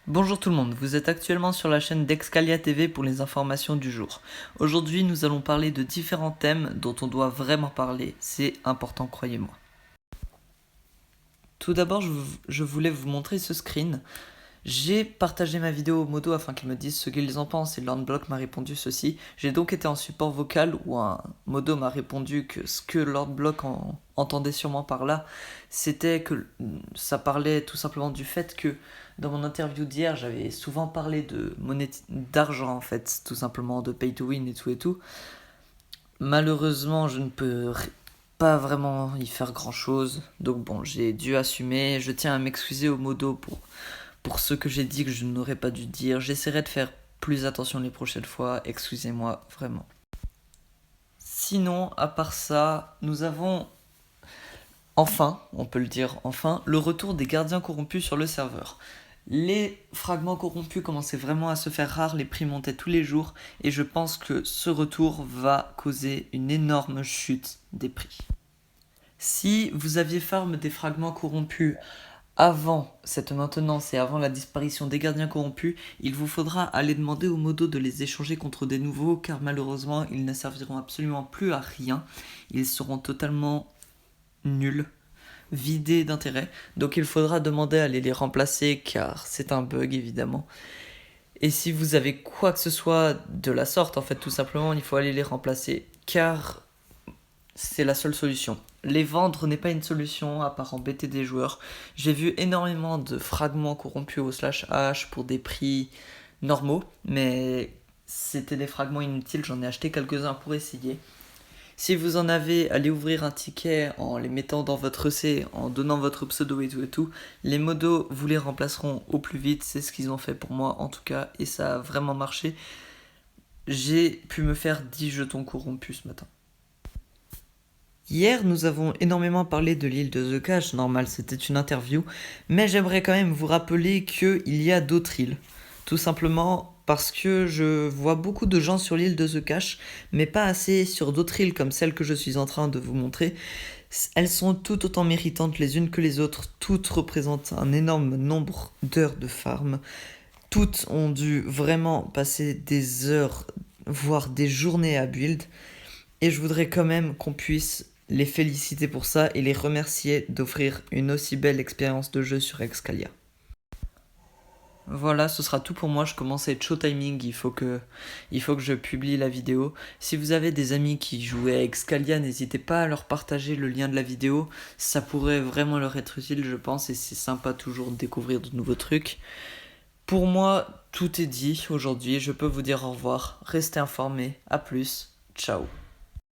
Bonjour tout le monde, vous êtes actuellement sur la chaîne d'Excalia TV pour les informations du jour. Aujourd'hui nous allons parler de différents thèmes dont on doit vraiment parler, c'est important croyez-moi. Tout d'abord je voulais vous montrer ce screen. J'ai partagé ma vidéo au modo afin qu'ils me disent ce qu'ils en pensent et LordBlock m'a répondu ceci. J'ai donc été en support vocal où un modo m'a répondu que ce que LordBlock entendait sûrement par là, c'était que ça parlait tout simplement du fait que dans mon interview d'hier, j'avais souvent parlé de d'argent en fait, tout simplement de pay to win et tout et tout. Malheureusement, je ne peux pas vraiment y faire grand chose, donc bon, j'ai dû assumer. Je tiens à m'excuser au modo pour ce que j'ai dit que je n'aurais pas dû dire. J'essaierai de faire plus attention les prochaines fois, excusez-moi vraiment. Sinon, à part ça, nous avons enfin, on peut le dire enfin, le retour des gardiens corrompus sur le serveur. Les fragments corrompus commençaient vraiment à se faire rares, les prix montaient tous les jours, et je pense que ce retour va causer une énorme chute des prix. Si vous aviez farm des fragments corrompus avant cette maintenance et avant la disparition des gardiens corrompus, il vous faudra aller demander au modo de les échanger contre des nouveaux, car malheureusement ils ne serviront absolument plus à rien. Ils seront totalement nuls, vidés d'intérêt. Donc il faudra demander à aller les remplacer, car c'est un bug évidemment. Et si vous avez quoi que ce soit de la sorte, en fait tout simplement il faut aller les remplacer, car c'est la seule solution. Les vendre n'est pas une solution à part embêter des joueurs. J'ai vu énormément de fragments corrompus au /H pour des prix normaux, mais c'était des fragments inutiles, j'en ai acheté quelques-uns pour essayer. Si vous en avez, allez ouvrir un ticket en les mettant dans votre EC, en donnant votre pseudo et tout. Les modos vous les remplaceront au plus vite, c'est ce qu'ils ont fait pour moi en tout cas, et ça a vraiment marché. J'ai pu me faire 10 jetons corrompus ce matin. Hier, nous avons énormément parlé de l'île de The Cache, normal, c'était une interview, mais j'aimerais quand même vous rappeler qu'il y a d'autres îles. Tout simplement parce que je vois beaucoup de gens sur l'île de The Cache, mais pas assez sur d'autres îles comme celle que je suis en train de vous montrer. Elles sont toutes autant méritantes les unes que les autres, toutes représentent un énorme nombre d'heures de farm. Toutes ont dû vraiment passer des heures, voire des journées à build, et je voudrais quand même qu'on puisse les féliciter pour ça et les remercier d'offrir une aussi belle expérience de jeu sur Excalia. Voilà, ce sera tout pour moi, je commence à être chaud timing, il faut que je publie la vidéo. Si vous avez des amis qui jouaient à Excalia, n'hésitez pas à leur partager le lien de la vidéo, ça pourrait vraiment leur être utile je pense, et c'est sympa toujours de découvrir de nouveaux trucs. Pour moi, tout est dit aujourd'hui, je peux vous dire au revoir, restez informés, à plus, ciao.